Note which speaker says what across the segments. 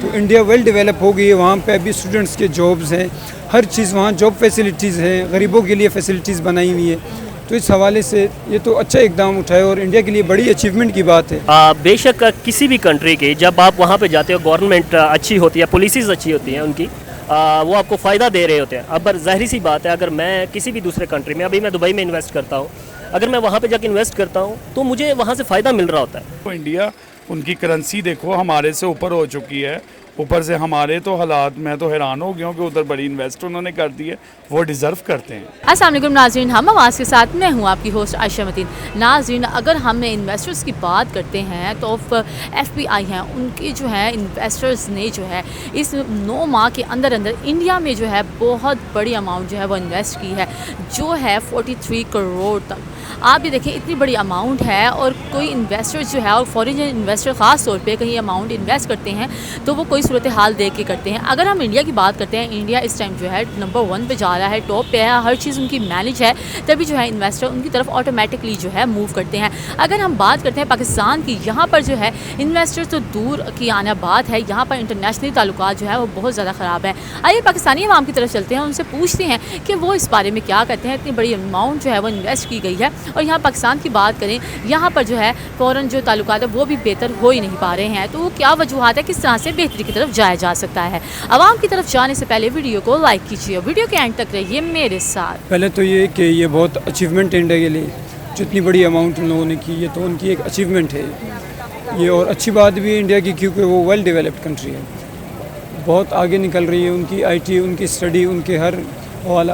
Speaker 1: تو India well develop ہو گئی ہے. وہاں پہ ابھی اسٹوڈنٹس کے جابز ہیں, ہر چیز وہاں جاب فیسلٹیز ہیں, غریبوں کے لیے فیسلٹیز بنائی ہوئی ہے. تو اس حوالے سے یہ تو اچھا اقدام اٹھائے اور انڈیا کے لیے بڑی اچیومنٹ کی بات ہے.
Speaker 2: بے شک کسی بھی کنٹری کی جب آپ وہاں پہ جاتے ہو گورنمنٹ اچھی ہوتی ہے, پالیسیز اچھی ہوتی ہیں ان کی, وہ آپ کو فائدہ دے رہے ہوتے ہیں. اب ظاہری سی بات ہے اگر میں کسی بھی دوسرے کنٹری میں, ابھی میں دبئی میں انویسٹ کرتا ہوں, اگر میں وہاں پہ جا کے انویسٹ کرتا ہوں تو مجھے وہاں سے فائدہ مل رہا ہوتا ہے.
Speaker 3: انڈیا ان کی کرنسی دیکھو ہمارے سے اوپر ہو چکی ہے, اوپر سے ہمارے تو حالات, میں تو حیران ہو گیا ہوں کہ ادھر بڑی انویسٹ انہوں نے کر دی ہے, وہ ڈیزرو کرتے ہیں.
Speaker 4: السلام علیکم ناظرین, ہم آواز کے ساتھ میں ہوں آپ کی ہوسٹ عائشہ متین. ناظرین, اگر ہم انویسٹرز کی بات کرتے ہیں تو ایف پی آئی ہیں, ان کے جو ہے انویسٹرز نے جو ہے اس 9 ماہ کے اندر انڈیا میں جو ہے بہت بڑی اماؤنٹ جو ہے وہ انویسٹ کی ہے, جو ہے 43 کروڑ تک. آپ یہ دیکھیں اتنی بڑی اماؤنٹ ہے, اور کوئی انویسٹر جو ہے, اور فارین انویسٹر خاص طور پہ کہیں اماؤنٹ انویسٹ کرتے ہیں تو وہ کوئی صورتحال دیکھ کے کرتے ہیں. اگر ہم انڈیا کی بات کرتے ہیں, انڈیا اس ٹائم جو ہے نمبر 1 پہ جا رہا ہے, ٹاپ پہ ہے, ہر چیز ان کی مینیج ہے, تبھی جو ہے انویسٹر ان کی طرف آٹومیٹکلی جو ہے موو کرتے ہیں. اگر ہم بات کرتے ہیں پاکستان کی, یہاں پر جو ہے انویسٹر تو دور کی آنا بات ہے, یہاں پر انٹرنیشنل تعلقات جو ہے وہ بہت زیادہ خراب ہیں. آئیے پاکستانی عوام کی طرف چلتے ہیں, ان سے پوچھتے ہیں کہ وہ اس بارے میں کیا کہتے ہیں. اتنی بڑی اماؤنٹ جو ہے وہ انویسٹ کی گئی ہے, اور یہاں پاکستان کی بات کریں, یہاں پر جو ہے فوراً جو تعلقات ہے وہ بھی بہتر ہو ہی نہیں پا رہے ہیں. تو کیا وجوہات ہے, کس طرح سے بہتری کی طرف جایا جا سکتا ہے؟ عوام کی طرف جانے سے پہلے ویڈیو کو لائک کیجیے, ویڈیو کے اینڈ تک رہیے میرے ساتھ.
Speaker 1: پہلے تو یہ کہ یہ بہت اچیومنٹ ہے انڈیا کے لیے, جو اتنی بڑی اماؤنٹ ان لوگوں نے کی ہے, تو ان کی ایک اچیومنٹ ہے یہ. اور اچھی بات بھی ہے انڈیا کی, کیونکہ وہ ویل ڈیولپڈ کنٹری ہے, بہت آگے نکل رہی ہے. ان کی آئی ٹی, ان کی اسٹڈی, ان کے ہر حوالہ,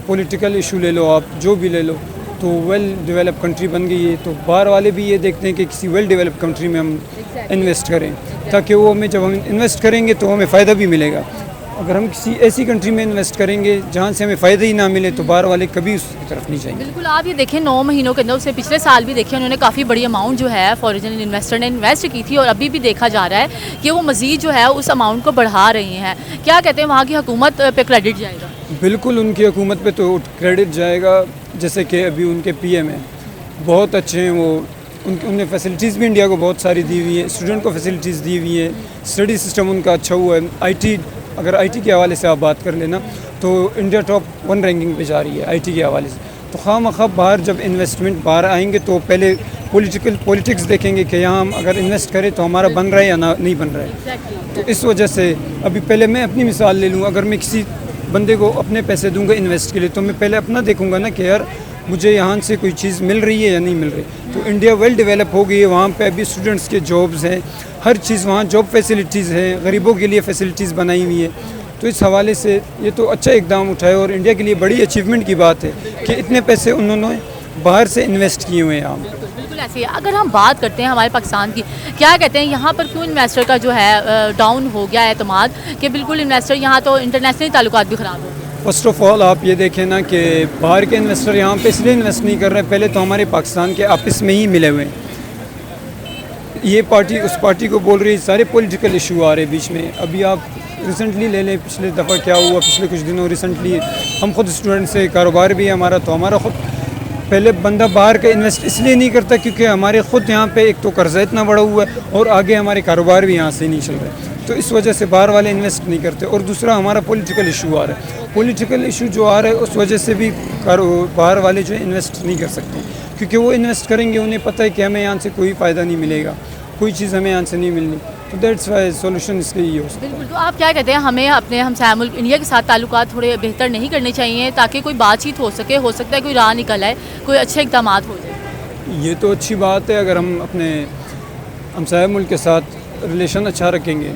Speaker 1: پولیٹیکل ایشو لے لو آپ, جو بھی لے لو, تو ویل ڈیولپ کنٹری بن گئی ہے. تو باہر والے بھی یہ دیکھتے ہیں کہ کسی ویل ڈیولپ کنٹری میں ہم انویسٹ کریں, تاکہ وہ ہمیں, جب ہم انویسٹ کریں گے تو ہمیں فائدہ بھی ملے گا. اگر ہم کسی ایسی کنٹری میں انویسٹ کریں گے جہاں سے ہمیں فائدہ ہی نہ ملے, تو باہر والے کبھی اس کی طرف نہیں جائیں گے.
Speaker 4: بالکل, آپ یہ دیکھیں 9 مہینوں کے اندر, اسے پچھلے سال بھی دیکھیں انہوں نے کافی بڑی اماؤنٹ جو ہے فارین انویسٹر نے انویسٹ کی تھی, اور ابھی بھی دیکھا جا رہا ہے کہ وہ مزید جو ہے اس اماؤنٹ کو بڑھا رہی ہیں. کیا کہتے ہیں, وہاں کی حکومت پہ کریڈٹ جائے گا؟
Speaker 1: بالکل, ان کی حکومت پہ تو کریڈٹ جائے گا. جیسے کہ ابھی ان کے پی ایم ہیں, بہت اچھے ہیں وہ, ان نے فیسلٹیز بھی انڈیا کو بہت ساری دی ہوئی ہیں, اسٹوڈنٹ کو فیسلٹیز دی ہوئی ہیں, اسٹڈی سسٹم ان کا اچھا ہوا ہے. آئی ٹی, اگر آئی ٹی کے حوالے سے آپ بات کر لینا تو انڈیا ٹاپ 1 رینکنگ پہ جا رہی ہے آئی ٹی کے حوالے سے. تو خواہ مخواہ باہر جب انویسٹمنٹ باہر آئیں گے تو پہلے پولیٹکس دیکھیں گے کہ یہاں ہم اگر انویسٹ کریں تو ہمارا بن رہا ہے یا نہیں بن رہا ہے. تو اس وجہ سے ابھی پہلے میں اپنی مثال لے لوں, اگر میں کسی بندے کو اپنے پیسے دوں گا انویسٹ کے لیے, تو میں پہلے اپنا دیکھوں گا نا کہ یار مجھے یہاں سے کوئی چیز مل رہی ہے یا نہیں مل رہی. تو انڈیا ویل ڈیولپ ہو گئی ہے, وہاں پہ ابھی اسٹوڈنٹس کے جابز ہیں, ہر چیز وہاں جاب فیسلٹیز ہیں, غریبوں کے لیے فیسلٹیز بنائی ہوئی ہے. تو اس حوالے سے یہ تو اچھا اقدام اٹھائے, اور انڈیا کے لیے بڑی اچیومنٹ کی بات ہے کہ اتنے پیسے انہوں نے باہر سے انویسٹ کیے ہوئے ہیں یہاں.
Speaker 4: بالکل ایسے ہی. اگر ہم بات کرتے ہیں ہمارے پاکستان کی, کیا کہتے ہیں یہاں پر کیوں انویسٹر کا جو ہے ڈاؤن ہو گیا اعتماد, کہ بالکل انویسٹر یہاں تو انٹرنیشنل تعلقات بھی خراب ہو گئے.
Speaker 1: فرسٹ آف آل آپ یہ دیکھیں نا کہ باہر کے انویسٹر یہاں پہ اس لیے انویسٹ نہیں کر رہے, پہلے تو ہمارے پاکستان کے آپس میں ہی ملے ہوئے ہیں. یہ پارٹی اس پارٹی کو بول رہی ہے, سارے پولیٹیکل ایشو آ رہے بیچ میں. ابھی آپ ریسنٹلی لے لیں, پچھلے دفعہ کیا ہوا, پچھلے کچھ دنوں ریسنٹلی ہم خود اسٹوڈنٹ سے, کاروبار بھی ہے ہمارا, تو ہمارا خود پہلے بندہ باہر کا انویسٹ اس لیے نہیں کرتا کیونکہ ہمارے خود یہاں پہ ایک تو قرضہ اتنا بڑا ہوا ہے, اور آگے ہمارے کاروبار بھی یہاں سے نہیں چل رہے, تو اس وجہ سے باہر والے انویسٹ نہیں کرتے. اور دوسرا ہمارا پولیٹیکل ایشو آ رہا ہے, پولیٹیکل ایشو جو آ رہا ہے اس وجہ سے بھی باہر والے جو انویسٹ نہیں کر سکتے, کیونکہ وہ انویسٹ کریں گے انہیں پتہ ہے کہ ہمیں یہاں سے کوئی فائدہ نہیں ملے گا, کوئی چیز ہمیں یہاں سے نہیں ملنی. تو دیٹس وائی سولوشن اس کے یہ ہو سکتا ہے.
Speaker 4: بالکل, تو آپ کیا کہتے ہیں, ہمیں اپنے ہمسایہ ملک انڈیا کے ساتھ تعلقات تھوڑے بہتر نہیں کرنے چاہیے تاکہ کوئی بات چیت ہو سکے, ہو سکتا ہے کوئی راہ نکل آئے, کوئی اچھے اقدامات ہو جائے؟
Speaker 1: یہ تو اچھی بات ہے, اگر ہم اپنے ہمسایہ ملک کے ساتھ ریلیشن اچھا رکھیں گے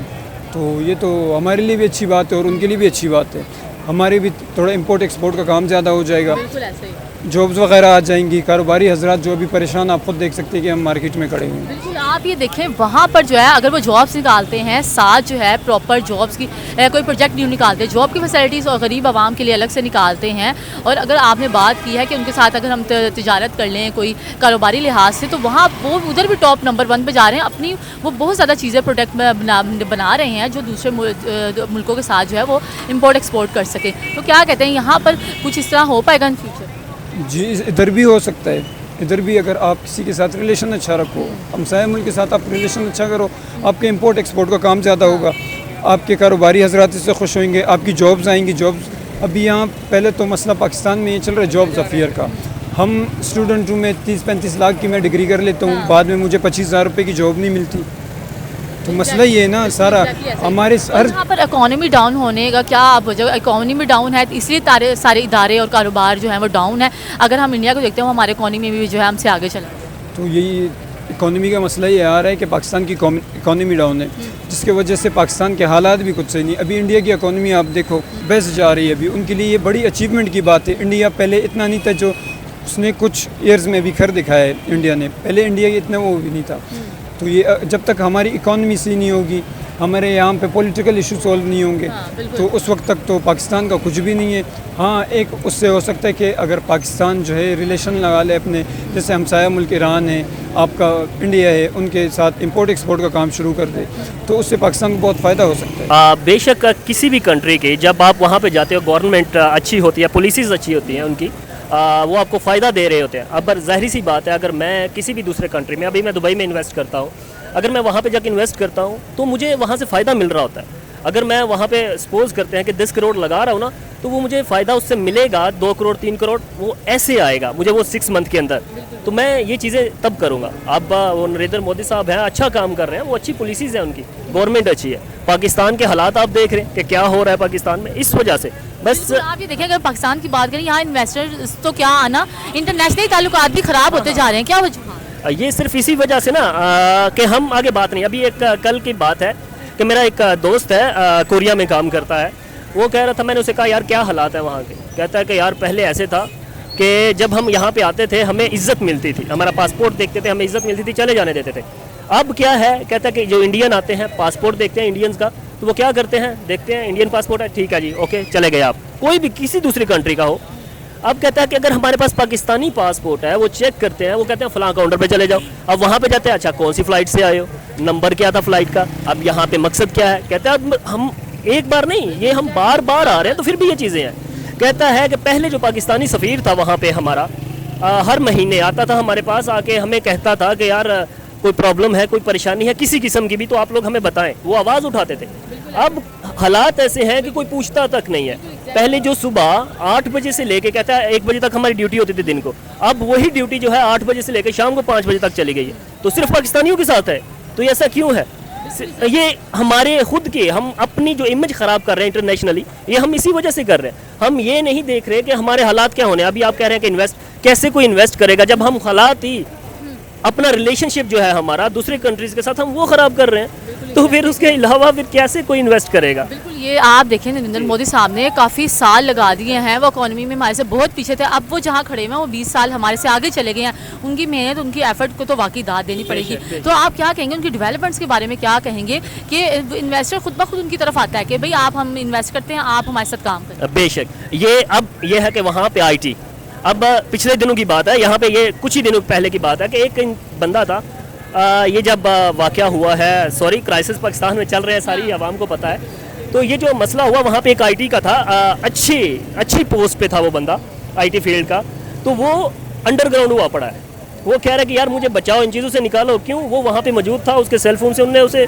Speaker 1: تو یہ تو ہمارے لیے بھی اچھی بات ہے اور ان کے لیے بھی اچھی بات ہے. ہمارے بھی تھوڑا امپورٹ ایکسپورٹ کا کام زیادہ ہو جائے گا,
Speaker 4: بالکل ایسے ہی.
Speaker 1: جابز وغیرہ آ جائیں گی. کاروباری حضرات جو ابھی پریشان, آپ خود دیکھ سکتے ہیں کہ ہم مارکیٹ میں کھڑے ہوئے ہیں.
Speaker 4: بالکل, آپ یہ دیکھیں وہاں پر جو ہے اگر وہ جابس نکالتے ہیں, ساتھ جو ہے پراپر جابس کی کوئی پروجیکٹ نہیں نکالتے, جاب کی فیسلٹیز اور غریب عوام کے لیے الگ سے نکالتے ہیں. اور اگر آپ نے بات کی ہے کہ ان کے ساتھ اگر ہم تجارت کر لیں کوئی کاروباری لحاظ سے, تو وہاں وہ ادھر بھی ٹاپ نمبر 1 پہ جا رہے ہیں. اپنی وہ بہت زیادہ چیزیں پروڈکٹ بنا رہے ہیں جو دوسرے ملکوں کے ساتھ جو ہے وہ امپورٹ ایکسپورٹ کر سکے. تو کیا کہتے ہیں یہاں پر کچھ اس طرح ہو پائے گا ان فیوچر؟
Speaker 1: جی, ادھر بھی ہو سکتا ہے. ادھر بھی اگر آپ کسی کے ساتھ ریلیشن اچھا رکھو, ہمسایہ ملک کے ساتھ آپ ریلیشن اچھا کرو, آپ کے امپورٹ ایکسپورٹ کا کام زیادہ ہوگا. آپ کے کاروباری حضرات اس سے خوش ہوئیں گے, آپ کی جابز آئیں گی. جابز ابھی یہاں پہلے تو مسئلہ پاکستان میں یہ چل رہا ہے جابز افیئر کا. ہم اسٹوڈنٹ ہوں, میں 30-35 لاکھ کی میں ڈگری کر لیتا ہوں, بعد میں مجھے 25,000 روپے کی جاب نہیں ملتی. تو مسئلہ یہ ہے نا سارا ہمارے ہر
Speaker 4: یہاں پر اکانومی ڈاؤن ہونے کا کیا آپ وجہ, اکانومی ڈاؤن ہے اس لیے سارے ادارے اور کاروبار جو ہیں وہ ڈاؤن ہے. اگر ہم انڈیا کو دیکھتے ہیں وہ ہمارے اکانومی میں بھی جو ہے ہم سے آگے چلا ہے.
Speaker 1: تو یہی اکانومی کا مسئلہ یہ آ رہا ہے کہ پاکستان کی اکانومی ڈاؤن ہے, جس کی وجہ سے پاکستان کے حالات بھی کچھ صحیح نہیں. ابھی انڈیا کی اکانومی آپ دیکھو بیسٹ جا رہی ہے, ابھی ان کے لیے یہ بڑی اچیومنٹ کی بات ہے. انڈیا پہلے اتنا نہیں تھا, جو اس نے کچھ ایئرز میں بھی کر دکھایا ہے انڈیا نے. پہلے انڈیا کے اتنا وہ بھی نہیں تھا. تو یہ جب تک ہماری اکانومی صحیح نہیں ہوگی, ہمارے یہاں پہ پولیٹیکل ایشو سولو نہیں ہوں گے, تو اس وقت تک تو پاکستان کا کچھ بھی نہیں ہے. ہاں ایک اس سے ہو سکتا ہے کہ اگر پاکستان جو ہے ریلیشن لگا لے اپنے, جیسے ہمسایہ ملک ایران ہے, آپ کا انڈیا ہے, ان کے ساتھ امپورٹ ایکسپورٹ کا کام شروع کر دے, تو اس سے پاکستان کو بہت فائدہ ہو سکتا ہے.
Speaker 2: بے شک کسی بھی کنٹری کے جب آپ وہاں پہ جاتے ہو گورنمنٹ اچھی ہوتی ہے, پالیسیز اچھی ہوتی ہیں ان کی, وہ آپ کو فائدہ دے رہے ہوتے ہیں. اب ظاہری سی بات ہے, اگر میں کسی بھی دوسرے کنٹری میں, ابھی میں دبئی میں انویسٹ کرتا ہوں, اگر میں وہاں پہ جا کے انویسٹ کرتا ہوں تو مجھے وہاں سے فائدہ مل رہا ہوتا ہے. اگر میں وہاں پہ سپوز کرتے ہیں کہ 10 کروڑ لگا رہا ہوں نا, تو وہ مجھے فائدہ اس سے ملے گا 2 کروڑ 3 کروڑ, وہ ایسے آئے گا مجھے وہ 6 منتھ کے اندر. تو میں یہ چیزیں تب کروں گا. اب وہ نریندر مودی صاحب ہیں, اچھا کام کر رہے ہیں, وہ اچھی پالیسیز ہیں ان کی, گورنمنٹ اچھی ہے. پاکستان کے حالات آپ دیکھ رہے ہیں کہ کیا ہو رہا ہے پاکستان میں, اس وجہ سے بس
Speaker 4: آپ یہ دیکھیں اگر پاکستان کی بات کریں, یہاں انویسٹرز تو کیا آنا, انٹرنیشنل تعلقات بھی خراب ہوتے جا رہے ہیں, کیا وجہ؟
Speaker 2: یہ صرف اسی وجہ سے نا کہ ہم آگے بات نہیں. ابھی ایک کل کی بات ہے کہ میرا ایک دوست ہے کوریا میں کام کرتا ہے, وہ کہہ رہا تھا, میں نے اسے کہا یار کیا حالات ہیں وہاں کے. کہتا ہے کہ یار پہلے ایسے تھا کہ جب ہم یہاں پہ آتے تھے ہمیں عزت ملتی تھی, ہمارا پاسپورٹ دیکھتے تھے ہمیں عزت ملتی تھی, چلے جانے دیتے تھے. اب کیا ہے, کہتا ہے کہ جو انڈین آتے ہیں پاسپورٹ دیکھتے ہیں انڈینز کا, تو وہ کیا کرتے ہیں, دیکھتے ہیں انڈین پاسپورٹ ہے, ٹھیک ہے جی اوکے چلے گئے آپ, کوئی بھی کسی دوسری کنٹری کا ہو. اب کہتا ہے کہ اگر ہمارے پاس پاکستانی پاسپورٹ ہے, وہ چیک کرتے ہیں, وہ کہتے ہیں فلاں کاؤنٹر پہ چلے جاؤ. اب وہاں پہ جاتے ہیں, اچھا کون سی فلائٹ سے آئے ہو, نمبر کیا تھا فلائٹ کا, اب یہاں پہ مقصد کیا ہے. کہتا ہے اب ہم ایک بار نہیں, یہ ہم بار بار آ رہے ہیں, تو پھر بھی یہ چیزیں ہیں. کہتا ہے کہ پہلے جو پاکستانی سفیر تھا وہاں پہ ہمارا, ہر مہینے آتا تھا ہمارے پاس, آ کے ہمیں کہتا تھا کہ یار کوئی پرابلم ہے, کوئی پریشانی ہے کسی قسم کی بھی, تو آپ لوگ ہمیں بتائیں, وہ آواز اٹھاتے تھے. اب حالات ایسے ہیں کہ کوئی پوچھتا تک نہیں ہے. پہلے جو صبح 8 بجے سے لے کے, کہتا ہے 1 بجے تک ہماری ڈیوٹی ہوتی تھی دن کو, اب وہی ڈیوٹی جو ہے 8 بجے سے لے کے شام کو 5 بجے تک چلی گئی ہے. تو صرف پاکستانیوں کے ساتھ ہے, تو ایسا کیوں ہے؟ یہ ہمارے خود کے, ہم اپنی جو امیج خراب کر رہے ہیں انٹرنیشنلی, یہ ہم اسی وجہ سے کر رہے ہیں. ہم یہ نہیں دیکھ رہے کہ ہمارے حالات کیا ہونے. ابھی آپ کہہ رہے ہیں کہ انویسٹ, کیسے کوئی انویسٹ کرے گا جب ہم حالات ہی اپنا ریلیشن شپ جو ہے ہمارا دوسرے کنٹریز کے ساتھ ہم وہ خراب کر رہے ہیں, تو پھر اس کے علاوہ پھر کیسے کوئی انویسٹ کرے گا؟
Speaker 4: بالکل, یہ آپ دیکھیں نریندر مودی صاحب نے کافی سال لگا دیے ہیں, وہ اکانومی میں ہمارے سے بہت پیچھے تھے, اب وہ جہاں کھڑے ہیں وہ 20 سال ہمارے سے آگے چلے گئے ہیں. ان کی محنت, ان کی ایفرٹ کو تو واقعی داد دینی پڑے گی. تو آپ کیا کہیں گے ان کی ڈیولپمنٹس کے بارے میں, کیا کہیں گے کہ انویسٹر خود بخود ان کی طرف آتا ہے کہ بھئی آپ ہم انویسٹ کرتے ہیں, آپ ہمارے ساتھ کام کریں؟
Speaker 2: بے شک یہ ہے کہ وہاں پہ آئی ٹی, اب پچھلے دنوں کی بات ہے, یہاں پہ یہ کچھ ہی دنوں پہلے کی بات ہے کہ ایک بندہ تھا, یہ جب واقعہ ہوا ہے, کرائسس پاکستان میں چل رہے ہیں, ساری عوام کو پتہ ہے. تو یہ جو مسئلہ ہوا وہاں پہ ایک آئی ٹی کا تھا, اچھی پوسٹ پہ تھا وہ بندہ آئی ٹی فیلڈ کا, تو وہ انڈر گراؤنڈ ہوا پڑا ہے. وہ کہہ رہا ہے کہ یار مجھے بچاؤ, ان چیزوں سے نکالو. کیوں؟ وہ وہاں پہ موجود تھا, اس کے سیل فون سے انہوں نے اسے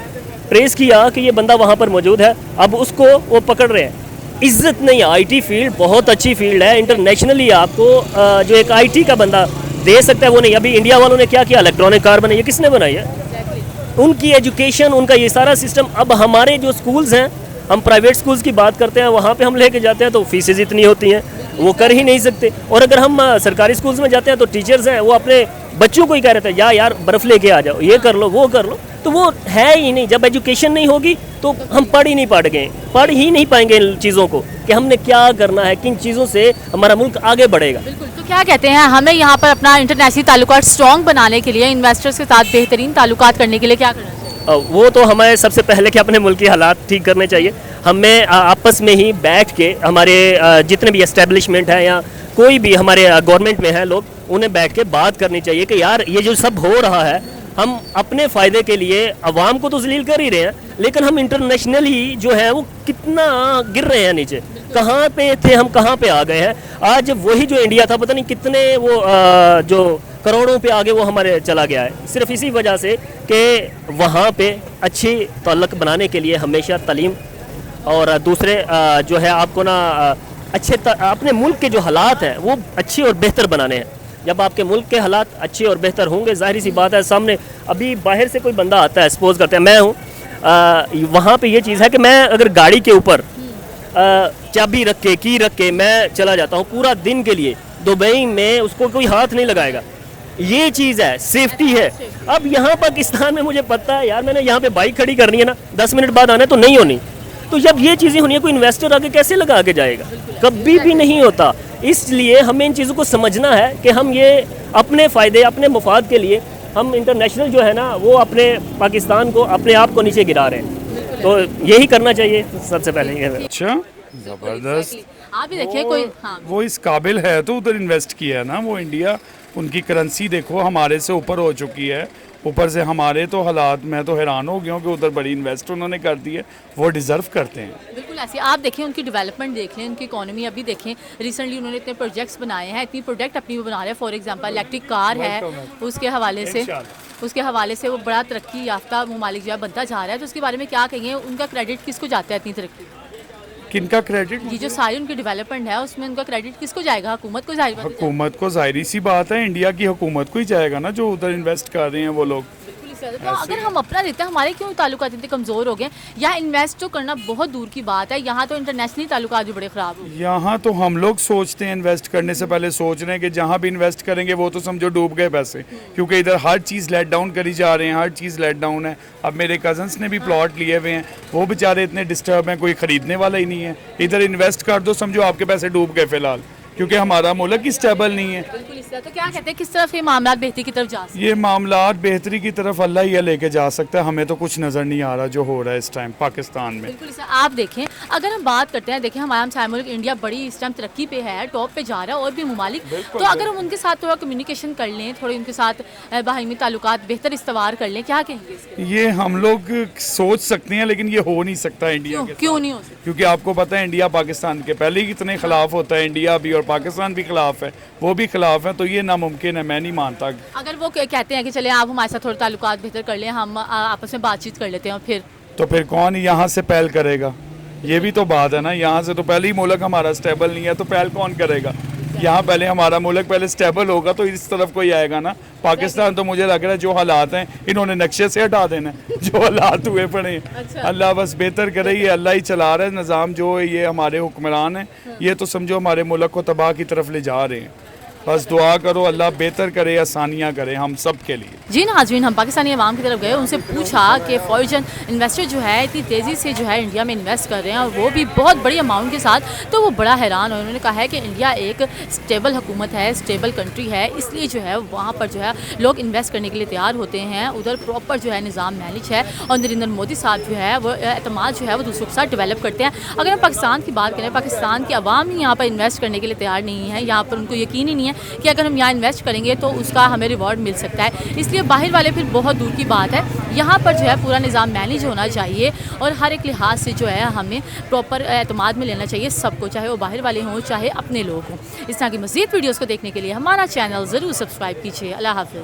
Speaker 2: ٹریس کیا کہ یہ بندہ وہاں پر موجود ہے, اب اس کو وہ پکڑ رہے ہیں. عزت نہیں, آئی ٹی فیلڈ بہت اچھی فیلڈ ہے, انٹرنیشنلی آپ کو جو ایک آئی ٹی کا بندہ دے سکتا ہے وہ نہیں. ابھی انڈیا والوں نے کیا کیا, الیکٹرانک کار بنائی, یہ کس نے بنائی ہے؟ ان کی ایجوکیشن, ان کا یہ سارا سسٹم. اب ہمارے جو سکولز ہیں, ہم پرائیویٹ سکولز کی بات کرتے ہیں, وہاں پہ ہم لے کے جاتے ہیں تو فیسز اتنی ہوتی ہیں, وہ کر ہی نہیں سکتے. اور اگر ہم سرکاری سکولز میں جاتے ہیں تو ٹیچرز ہیں, وہ اپنے بچوں کو ہی کہہ رہے تھے یار برف لے کے آ جاؤ, یہ کر لو وہ کر لو, تو وہ ہے ہی نہیں. جب ایجوکیشن نہیں ہوگی تو ہم پڑھ ہی نہیں پائیں گے ان چیزوں کو کہ ہم نے کیا کرنا ہے, کن چیزوں سے ہمارا ملک آگے بڑھے گا.
Speaker 4: بالکل, تو کیا کہتے ہیں ہمیں یہاں پر اپنا انٹرنیشنل تعلقات اسٹرانگ بنانے کے لیے, انویسٹرز کے ساتھ بہترین تعلقات کرنے کے لیے کیا کرنا چاہیے؟
Speaker 2: وہ تو ہمیں سب سے پہلے کہ اپنے ملک کے حالات ٹھیک کرنے چاہیے. ہمیں آپس میں ہی بیٹھ کے, ہمارے جتنے بھی اسٹیبلشمنٹ ہیں یا کوئی بھی ہمارے گورنمنٹ میں ہیں لوگ, انہیں بیٹھ کے بات کرنی چاہیے کہ یار یہ جو سب ہو رہا ہے, ہم اپنے فائدے کے لیے عوام کو تو ذلیل کر ہی رہے ہیں, لیکن ہم انٹرنیشنلی جو ہے وہ کتنا گر رہے ہیں نیچے. کہاں پہ تھے ہم, کہاں پہ آ گئے ہیں. آج وہی جو انڈیا تھا, پتہ نہیں کتنے وہ جو کروڑوں پہ آگے وہ ہمارے چلا گیا ہے, صرف اسی وجہ سے کہ وہاں پہ اچھی تعلق بنانے کے لیے ہمیشہ تعلیم اور دوسرے جو ہے آپ کو نا اپنے ملک کے جو حالات ہیں وہ اچھے اور بہتر بنانے ہیں. جب آپ کے ملک کے حالات اچھے اور بہتر ہوں گے, ظاہری سی بات ہے سامنے ابھی باہر سے کوئی بندہ آتا ہے, سپوز کرتے ہیں میں ہوں, وہاں پہ یہ چیز ہے کہ میں اگر گاڑی کے اوپر چابی رکھ کے کی رکھ کے میں چلا جاتا ہوں پورا دن کے لیے, دبئی میں اس کو کوئی ہاتھ نہیں لگائے گا. یہ چیز ہے, سیفٹی ہے. اب یہاں پاکستان میں مجھے پتہ ہے یار, میں نے یہاں پہ بائک کھڑی کرنی ہے نا, 10 منٹ بعد آنا ہے تو نہیں ہونی. تو جب یہ چیزیں ہونی ہے, کوئی انویسٹر آگے کیسے لگا کے جائے گا؟ کبھی بھی نہیں ہوتا. اس لیے ہمیں ان چیزوں کو سمجھنا ہے کہ ہم یہ اپنے فائدے, اپنے مفاد کے لیے ہم انٹرنیشنل جو ہے نا وہ اپنے پاکستان کو, اپنے آپ کو نیچے گرا رہے ہیں. تو یہی کرنا چاہیے سب سے پہلے.
Speaker 3: اچھا, زبردست.
Speaker 4: آپ بھی دیکھیں کوئی
Speaker 3: وہ اس قابل ہے تو ادھر انویسٹ کیا ہے نا. وہ انڈیا, ان کی کرنسی دیکھو ہمارے سے اوپر ہو چکی ہے. اوپر سے ہمارے تو حالات, میں تو حیران ہو گیا ہوں کہ ادھر بڑی انویسٹ انہوں نے کر دی ہے. وہ ڈیزرو کرتے ہیں.
Speaker 4: بالکل ایسے آپ دیکھیں ان کی ڈیولپمنٹ دیکھ لیں, ان کی اکانومی ابھی دیکھیں. ریسنٹلی انہوں نے اتنے پروجیکٹس بنائے ہیں, اتنی پروڈکٹ اپنی وہ بنا رہے ہیں. فار ایگزامپل الیکٹرک کار ہے, اس کے حوالے سے وہ بڑا ترقی یافتہ ممالک جو ہے بنتا جا رہا ہے. تو اس کے بارے میں کیا کہیں گے, ان کا کریڈٹ کس کو جاتا ہے اتنی ترقی؟
Speaker 3: کن کا کریڈٹ؟
Speaker 4: یہ جو ساری ان کی ڈیولپمنٹ ہے اس میں ان کا کریڈٹ کس کو جائے گا؟ حکومت کو.
Speaker 3: حکومت کو, ظاہری سی بات ہے انڈیا کی حکومت کو ہی جائے گا نا, جو ادھر انویسٹ کر رہے ہیں وہ لوگ.
Speaker 4: تو اگر ہم اپنا دیتے ہیں, ہمارے کیوں تعلقات اتنے کمزور ہو گئے؟ یہاں انویسٹ تو کرنا بہت دور کی بات ہے, یہاں تو انٹرنیشنلی تعلقات بھی بڑے خراب ہو گئے.
Speaker 3: یہاں تو ہم لوگ سوچتے ہیں, انویسٹ کرنے سے پہلے سوچ رہے ہیں کہ جہاں بھی انویسٹ کریں گے وہ تو سمجھو ڈوب گئے پیسے, کیونکہ ادھر ہر چیز لیٹ ڈاؤن کری جا رہے ہیں, ہر چیز لیٹ ڈاؤن ہے. اب میرے کزنس نے بھی پلاٹ لیے ہوئے ہیں, وہ بیچارے اتنے ڈسٹرب ہیں, کوئی خریدنے والا ہی نہیں ہے. ادھر انویسٹ کر دو, سمجھو آپ کے پیسے ڈوب گئے فی الحال, کیونکہ ہمارا ملک اسٹیبل نہیں ہے.
Speaker 4: بالکل اس طرح. تو کیا کہتے ہیں کس طرف یہ معاملات بہتری کی طرف جا سکتے ہیں؟
Speaker 3: یہ معاملات بہتری کی طرف اللہ ہی لے کے جا سکتا ہے. ہمیں تو کچھ نظر نہیں آ رہا جو ہو رہا ہے اس ٹائم پاکستان میں.
Speaker 4: بالکل آپ دیکھیں, اگر ہم بات کرتے ہیں, دیکھیں ہمارا ہمسایہ ملک انڈیا بڑی اس ٹائم ترقی پہ ہے, ٹاپ پہ جا رہا ہے, اور بھی ممالک. تو اگر ہم ان کے ساتھ تھوڑا کمیونیکیشن کر لیں, تھوڑے ان کے ساتھ باہمی تعلقات بہتر استوار کر لیں, کیا کہیں گے اس کے؟
Speaker 3: یہ ہم لوگ سوچ سکتے ہیں لیکن یہ ہو نہیں سکتا انڈیا کے.
Speaker 4: کیوں نہیں ہو سکتا؟
Speaker 3: کیونکہ آپ کو پتہ ہے انڈیا پاکستان کے پہلے ہی کتنے خلاف ہوتا ہے. انڈیا بھی اور پاکستان بھی خلاف ہے, وہ بھی خلاف ہے, تو یہ ناممکن ہے. میں نہیں مانتا.
Speaker 4: اگر وہ کہتے ہیں کہ چلیں آپ ہمارے ساتھ تھوڑے تعلقات بہتر کر لیں, ہم آپس میں بات چیت کر لیتے ہیں,
Speaker 3: پھر کون یہاں سے پہل کرے گا؟ یہ بھی تو بات ہے نا. یہاں سے تو پہلے ہی ملک ہمارا سٹیبل نہیں ہے, تو پہل کون کرے گا؟ یہاں پہلے ہمارا ملک پہلے سٹیبل ہوگا تو اس طرف کوئی آئے گا نا. پاکستان تو مجھے لگ رہا ہے جو حالات ہیں انہوں نے نقشے سے ہٹا دینا, جو حالات ہوئے پڑے ہیں. اللہ بس بہتر کرے, یہ اللہ ہی چلا رہا ہے نظام. جو ہے یہ ہمارے حکمران ہیں, یہ تو سمجھو ہمارے ملک کو تباہ کی طرف لے جا رہے ہیں. بس دعا کرو اللہ بہتر کرے, آسانیاں کرے ہم سب کے لیے.
Speaker 4: جی ناظرین, ہم پاکستانی عوام کی طرف گئے, ان سے پوچھا کہ فوجن انویسٹر جو ہے اتنی تیزی سے جو ہے انڈیا میں انویسٹ کر رہے ہیں, اور وہ بھی بہت بڑی اماؤنٹ کے ساتھ, تو وہ بڑا حیران ہو. انہوں نے کہا ہے کہ انڈیا ایک اسٹیبل حکومت ہے, اسٹیبل کنٹری ہے, اس لیے جو ہے وہاں پر جو ہے لوگ انویسٹ کرنے کے لیے تیار ہوتے ہیں. ادھر پراپر جو ہے نظام مینج ہے, اور نریندر مودی صاحب جو ہے وہ اعتماد جو ہے وہ دوسروں کے ساتھ ڈیولپ کرتے ہیں. اگر ہم پاکستان کی بات کریں, پاکستان کی عوام ہی یہاں پر انویسٹ کرنے کے لیے تیار نہیں ہے. یہاں پر ان کو یقین ہی نہیں ہے کہ اگر ہم یہاں انویسٹ کریں گے تو اس کا ہمیں ریوارڈ مل سکتا ہے. اس لیے باہر والے پھر بہت دور کی بات ہے. یہاں پر جو ہے پورا نظام مینیج ہونا چاہیے, اور ہر ایک لحاظ سے جو ہے ہمیں پراپر اعتماد میں لینا چاہیے سب کو, چاہے وہ باہر والے ہوں چاہے اپنے لوگ ہوں. اس طرح کی مزید ویڈیوز کو دیکھنے کے لیے ہمارا چینل ضرور سبسکرائب کیجیے. اللہ حافظ.